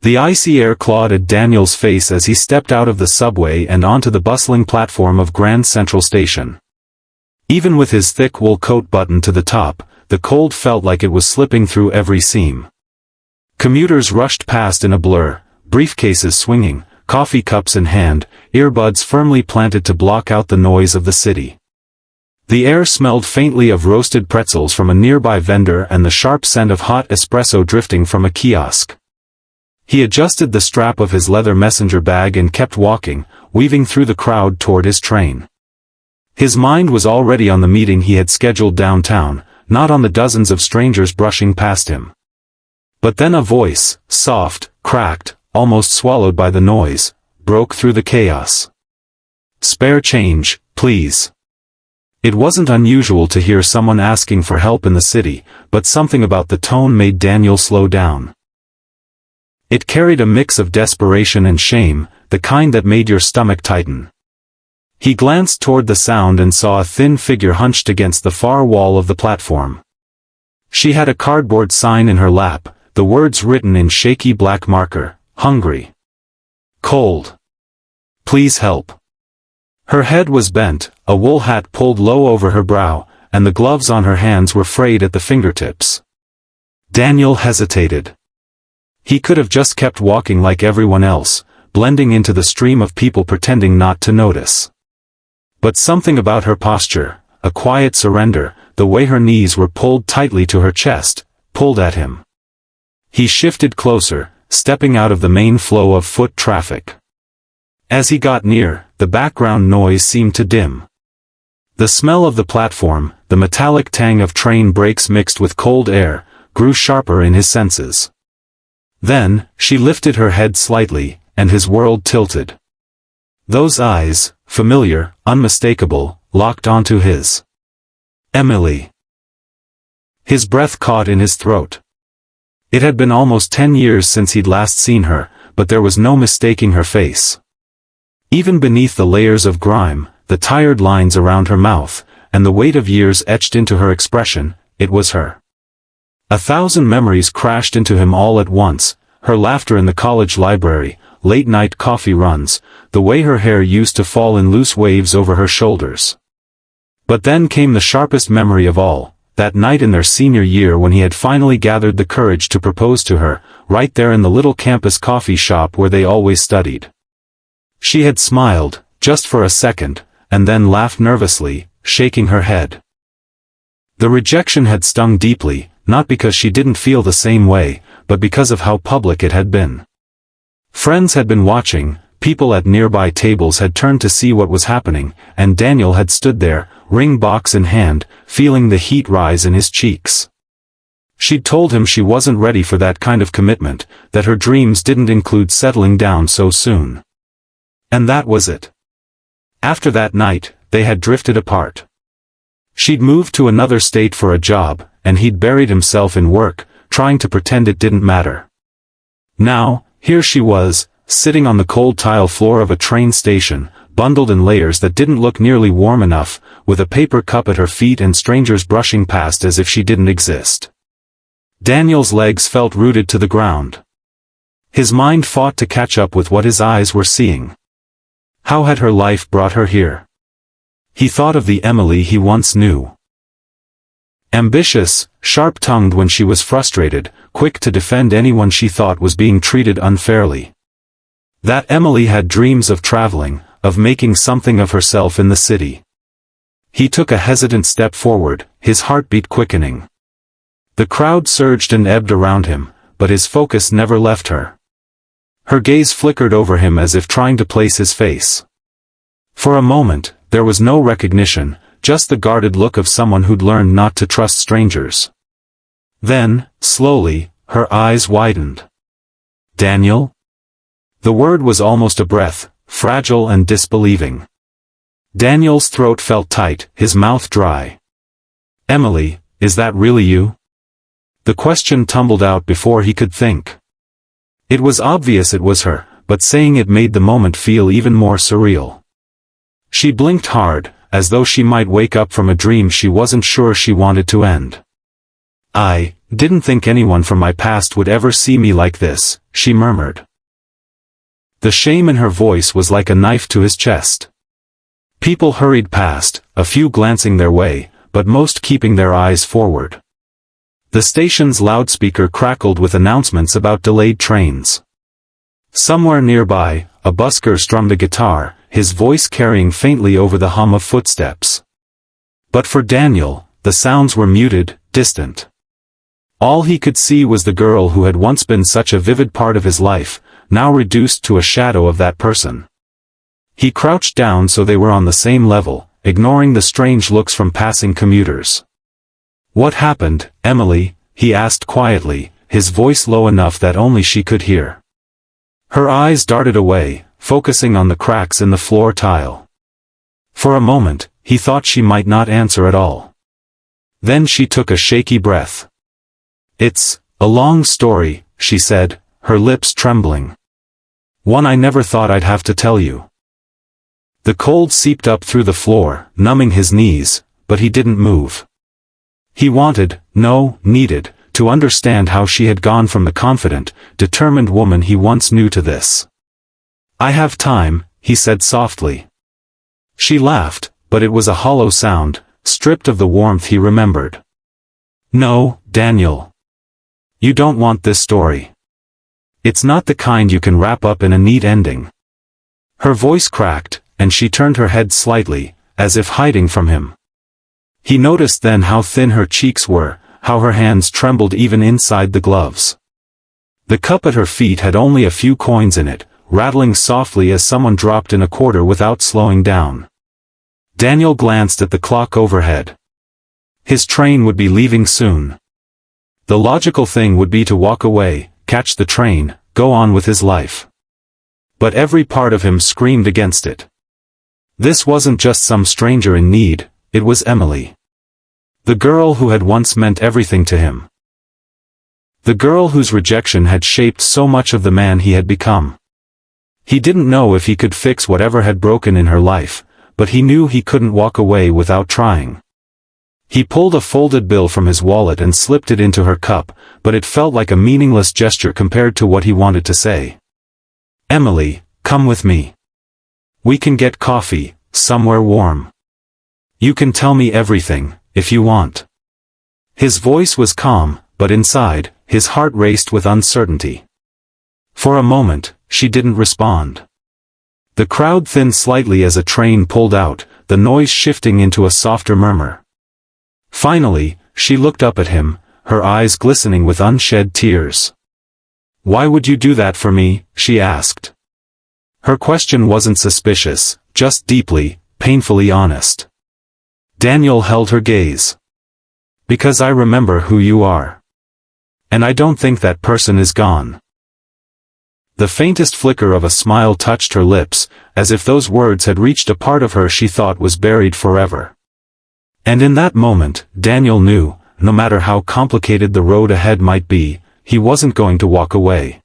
The icy air clawed at Daniel's face as he stepped out of the subway and onto the bustling platform of Grand Central Station. Even with his thick wool coat buttoned to the top, the cold felt like it was slipping through every seam. Commuters rushed past in a blur, briefcases swinging, coffee cups in hand, earbuds firmly planted to block out the noise of the city. The air smelled faintly of roasted pretzels from a nearby vendor and the sharp scent of hot espresso drifting from a kiosk. He adjusted the strap of his leather messenger bag and kept walking, weaving through the crowd toward his train. His mind was already on the meeting he had scheduled downtown, not on the dozens of strangers brushing past him. But then a voice, soft, cracked, almost swallowed by the noise, broke through the chaos. "Spare change, please." It wasn't unusual to hear someone asking for help in the city, but something about the tone made Daniel slow down. It carried a mix of desperation and shame, the kind that made your stomach tighten. He glanced toward the sound and saw a thin figure hunched against the far wall of the platform. She had a cardboard sign in her lap, the words written in shaky black marker, "Hungry. Cold. Please help." Her head was bent, a wool hat pulled low over her brow, and the gloves on her hands were frayed at the fingertips. Daniel hesitated. He could have just kept walking like everyone else, blending into the stream of people pretending not to notice. But something about her posture, a quiet surrender, the way her knees were pulled tightly to her chest, pulled at him. He shifted closer, stepping out of the main flow of foot traffic. As he got near, the background noise seemed to dim. The smell of the platform, the metallic tang of train brakes mixed with cold air, grew sharper in his senses. Then, she lifted her head slightly, and his world tilted. Those eyes, familiar, unmistakable, locked onto his. Emily. His breath caught in his throat. It had been almost 10 years since he'd last seen her, but there was no mistaking her face. Even beneath the layers of grime, the tired lines around her mouth, and the weight of years etched into her expression, it was her. 1,000 memories crashed into him all at once, her laughter in the college library, late-night coffee runs, the way her hair used to fall in loose waves over her shoulders. But then came the sharpest memory of all, that night in their senior year when he had finally gathered the courage to propose to her, right there in the little campus coffee shop where they always studied. She had smiled, just for a second, and then laughed nervously, shaking her head. The rejection had stung deeply, not because she didn't feel the same way, but because of how public it had been. Friends had been watching, people at nearby tables had turned to see what was happening, and Daniel had stood there, ring box in hand, feeling the heat rise in his cheeks. She'd told him she wasn't ready for that kind of commitment, that her dreams didn't include settling down so soon. And that was it. After that night, they had drifted apart. She'd moved to another state for a job, and he'd buried himself in work, trying to pretend it didn't matter. Now, here she was, sitting on the cold tile floor of a train station, bundled in layers that didn't look nearly warm enough, with a paper cup at her feet and strangers brushing past as if she didn't exist. Daniel's legs felt rooted to the ground. His mind fought to catch up with what his eyes were seeing. How had her life brought her here? He thought of the Emily he once knew. Ambitious, sharp-tongued when she was frustrated, quick to defend anyone she thought was being treated unfairly. That Emily had dreams of traveling, of making something of herself in the city. He took a hesitant step forward, his heartbeat quickening. The crowd surged and ebbed around him, but his focus never left her. Her gaze flickered over him as if trying to place his face. For a moment, there was no recognition, just the guarded look of someone who'd learned not to trust strangers. Then, slowly, her eyes widened. Daniel? The word was almost a breath, fragile and disbelieving. Daniel's throat felt tight, his mouth dry. Emily, is that really you? The question tumbled out before he could think. It was obvious it was her, but saying it made the moment feel even more surreal. She blinked hard, as though she might wake up from a dream she wasn't sure she wanted to end. I didn't think anyone from my past would ever see me like this, she murmured. The shame in her voice was like a knife to his chest. People hurried past, a few glancing their way, but most keeping their eyes forward. The station's loudspeaker crackled with announcements about delayed trains. Somewhere nearby, a busker strummed a guitar, his voice carrying faintly over the hum of footsteps. But for Daniel, the sounds were muted, distant. All he could see was the girl who had once been such a vivid part of his life, now reduced to a shadow of that person. He crouched down so they were on the same level, ignoring the strange looks from passing commuters. "What happened, Emily?" he asked quietly, his voice low enough that only she could hear. Her eyes darted away, focusing on the cracks in the floor tile. For a moment, he thought she might not answer at all. Then she took a shaky breath. "It's a long story," she said, her lips trembling. "One I never thought I'd have to tell you." The cold seeped up through the floor, numbing his knees, but he didn't move. He needed, to understand how she had gone from the confident, determined woman he once knew to this. "I have time," he said softly. She laughed, but it was a hollow sound, stripped of the warmth he remembered. "No, Daniel. You don't want this story. It's not the kind you can wrap up in a neat ending." Her voice cracked, and she turned her head slightly, as if hiding from him. He noticed then how thin her cheeks were, how her hands trembled even inside the gloves. The cup at her feet had only a few coins in it, rattling softly as someone dropped in a quarter without slowing down. Daniel glanced at the clock overhead. His train would be leaving soon. The logical thing would be to walk away, catch the train, go on with his life. But every part of him screamed against it. This wasn't just some stranger in need, it was Emily. The girl who had once meant everything to him. The girl whose rejection had shaped so much of the man he had become. He didn't know if he could fix whatever had broken in her life, but he knew he couldn't walk away without trying. He pulled a folded bill from his wallet and slipped it into her cup, but it felt like a meaningless gesture compared to what he wanted to say. "Emily, come with me. We can get coffee, somewhere warm. You can tell me everything, if you want." His voice was calm, but inside, his heart raced with uncertainty. For a moment, she didn't respond. The crowd thinned slightly as a train pulled out, the noise shifting into a softer murmur. Finally, she looked up at him, her eyes glistening with unshed tears. "Why would you do that for me?" she asked. Her question wasn't suspicious, just deeply, painfully honest. Daniel held her gaze. "Because I remember who you are. And I don't think that person is gone." The faintest flicker of a smile touched her lips, as if those words had reached a part of her she thought was buried forever. And in that moment, Daniel knew, no matter how complicated the road ahead might be, he wasn't going to walk away.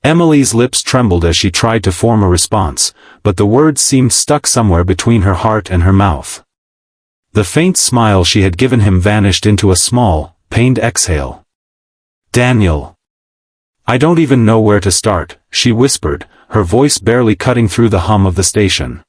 Emily's lips trembled as she tried to form a response, but the words seemed stuck somewhere between her heart and her mouth. The faint smile she had given him vanished into a small, pained exhale. "Daniel. I don't even know where to start," she whispered, her voice barely cutting through the hum of the station.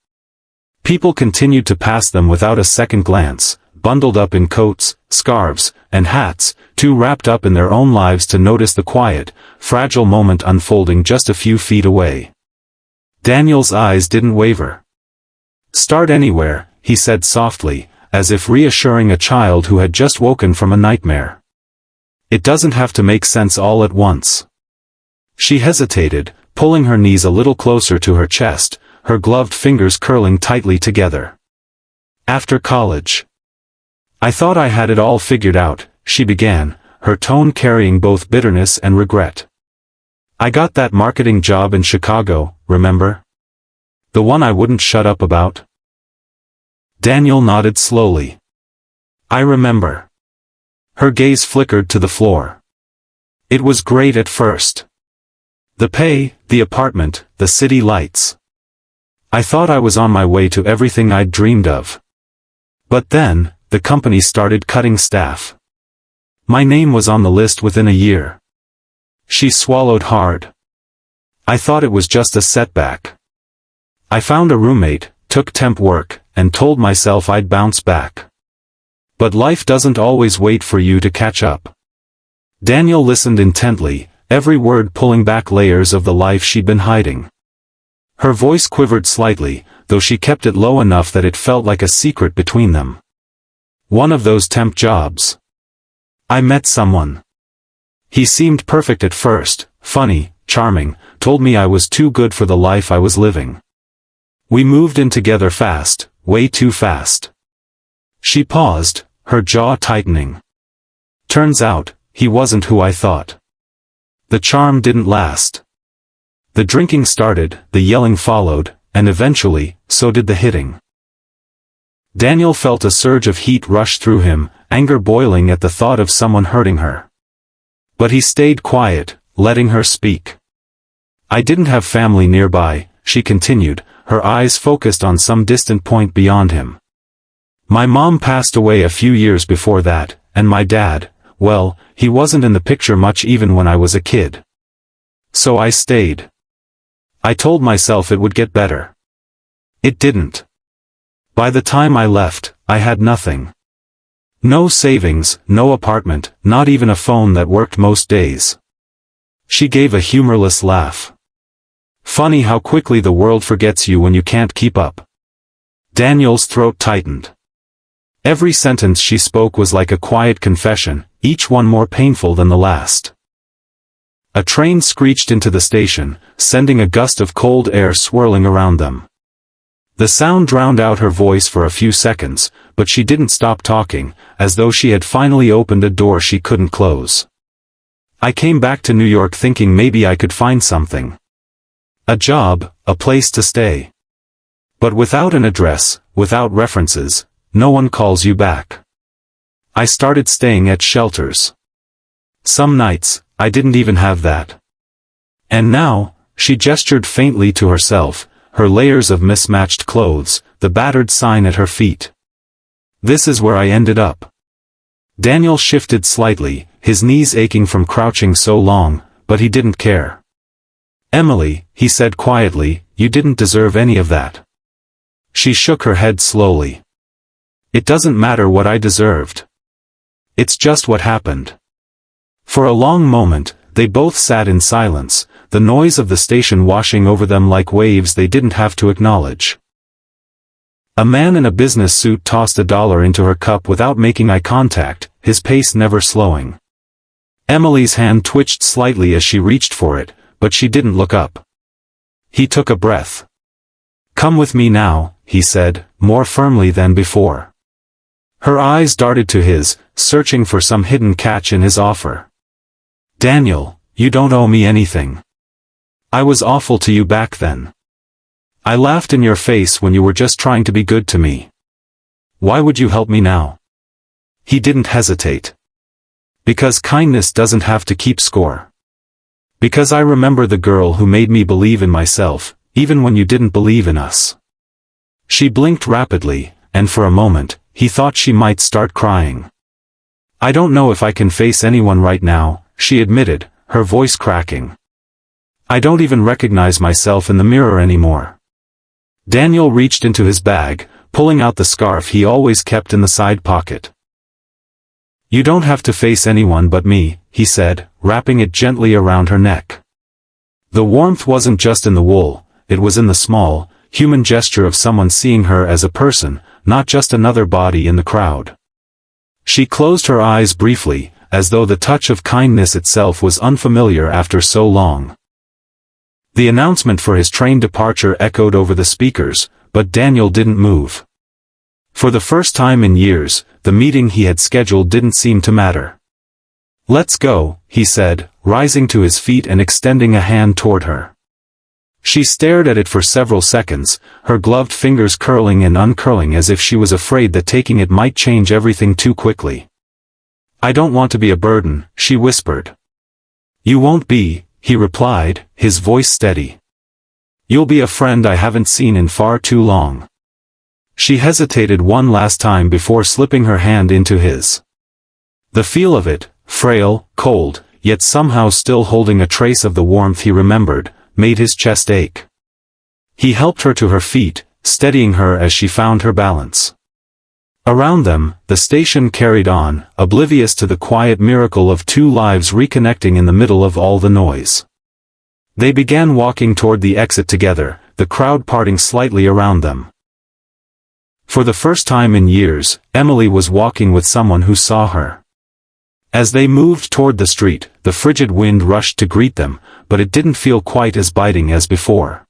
People continued to pass them without a second glance, bundled up in coats, scarves, and hats, too wrapped up in their own lives to notice the quiet, fragile moment unfolding just a few feet away. Daniel's eyes didn't waver. "Start anywhere," he said softly, as if reassuring a child who had just woken from a nightmare. "It doesn't have to make sense all at once." She hesitated, pulling her knees a little closer to her chest, her gloved fingers curling tightly together. "After college. I thought I had it all figured out," she began, her tone carrying both bitterness and regret. "I got that marketing job in Chicago, remember? The one I wouldn't shut up about?" Daniel nodded slowly. "I remember." Her gaze flickered to the floor. "It was great at first. The pay, the apartment, the city lights. I thought I was on my way to everything I'd dreamed of. But then, the company started cutting staff. My name was on the list within a year. She swallowed hard. I thought it was just a setback. I found a roommate, took temp work, and told myself I'd bounce back. But life doesn't always wait for you to catch up. Daniel listened intently, every word pulling back layers of the life she'd been hiding. Her voice quivered slightly, though she kept it low enough that it felt like a secret between them. One of those temp jobs. I met someone. He seemed perfect at first, funny, charming, told me I was too good for the life I was living. We moved in together fast, way too fast. She paused, her jaw tightening. Turns out, he wasn't who I thought. The charm didn't last. The drinking started, the yelling followed, and eventually, so did the hitting. Daniel felt a surge of heat rush through him, anger boiling at the thought of someone hurting her. But he stayed quiet, letting her speak. I didn't have family nearby, she continued, her eyes focused on some distant point beyond him. My mom passed away a few years before that, and my dad, well, he wasn't in the picture much even when I was a kid. So I stayed. I told myself it would get better. It didn't. By the time I left, I had nothing. No savings, no apartment, not even a phone that worked most days. She gave a humorless laugh. Funny how quickly the world forgets you when you can't keep up. Daniel's throat tightened. Every sentence she spoke was like a quiet confession, each one more painful than the last. A train screeched into the station, sending a gust of cold air swirling around them. The sound drowned out her voice for a few seconds, but she didn't stop talking, as though she had finally opened a door she couldn't close. I came back to New York thinking maybe I could find something. A job, a place to stay. But without an address, without references, no one calls you back. I started staying at shelters. Some nights, I didn't even have that. And now, she gestured faintly to herself, her layers of mismatched clothes, the battered sign at her feet. This is where I ended up. Daniel shifted slightly, his knees aching from crouching so long, but he didn't care. Emily, he said quietly, you didn't deserve any of that. She shook her head slowly. It doesn't matter what I deserved. It's just what happened. For a long moment, they both sat in silence, the noise of the station washing over them like waves they didn't have to acknowledge. A man in a business suit tossed $1 into her cup without making eye contact, his pace never slowing. Emily's hand twitched slightly as she reached for it, but she didn't look up. He took a breath. Come with me now, he said, more firmly than before. Her eyes darted to his, searching for some hidden catch in his offer. Daniel, you don't owe me anything. I was awful to you back then. I laughed in your face when you were just trying to be good to me. Why would you help me now? He didn't hesitate. Because kindness doesn't have to keep score. Because I remember the girl who made me believe in myself, even when you didn't believe in us. She blinked rapidly, and for a moment, he thought she might start crying. I don't know if I can face anyone right now, she admitted, her voice cracking. I don't even recognize myself in the mirror anymore. Daniel reached into his bag, pulling out the scarf he always kept in the side pocket. You don't have to face anyone but me, he said, wrapping it gently around her neck. The warmth wasn't just in the wool, it was in the small, human gesture of someone seeing her as a person, not just another body in the crowd. She closed her eyes briefly, as though the touch of kindness itself was unfamiliar after so long. The announcement for his train departure echoed over the speakers, but Daniel didn't move. For the first time in years, the meeting he had scheduled didn't seem to matter. Let's go, he said, rising to his feet and extending a hand toward her. She stared at it for several seconds, her gloved fingers curling and uncurling as if she was afraid that taking it might change everything too quickly. I don't want to be a burden, she whispered. You won't be, he replied, his voice steady. You'll be a friend I haven't seen in far too long. She hesitated one last time before slipping her hand into his. The feel of it, frail, cold, yet somehow still holding a trace of the warmth he remembered, made his chest ache. He helped her to her feet, steadying her as she found her balance. Around them, the station carried on, oblivious to the quiet miracle of two lives reconnecting in the middle of all the noise. They began walking toward the exit together, the crowd parting slightly around them. For the first time in years, Emily was walking with someone who saw her. As they moved toward the street, the frigid wind rushed to greet them, but it didn't feel quite as biting as before.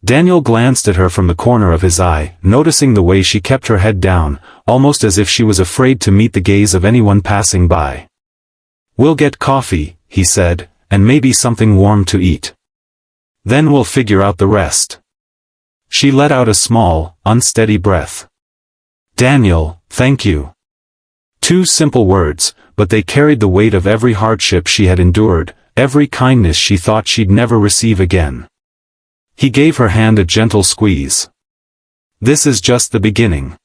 Daniel glanced at her from the corner of his eye, noticing the way she kept her head down, almost as if she was afraid to meet the gaze of anyone passing by. "We'll get coffee," he said, "and maybe something warm to eat. Then we'll figure out the rest." She let out a small, unsteady breath. "Daniel, thank you." Two simple words, but they carried the weight of every hardship she had endured, every kindness she thought she'd never receive again. He gave her hand a gentle squeeze. "This is just the beginning."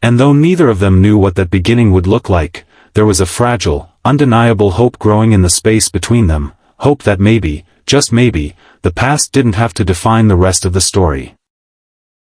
And though neither of them knew what that beginning would look like, there was a fragile, undeniable hope growing in the space between them, hope that maybe, just maybe, the past didn't have to define the rest of the story.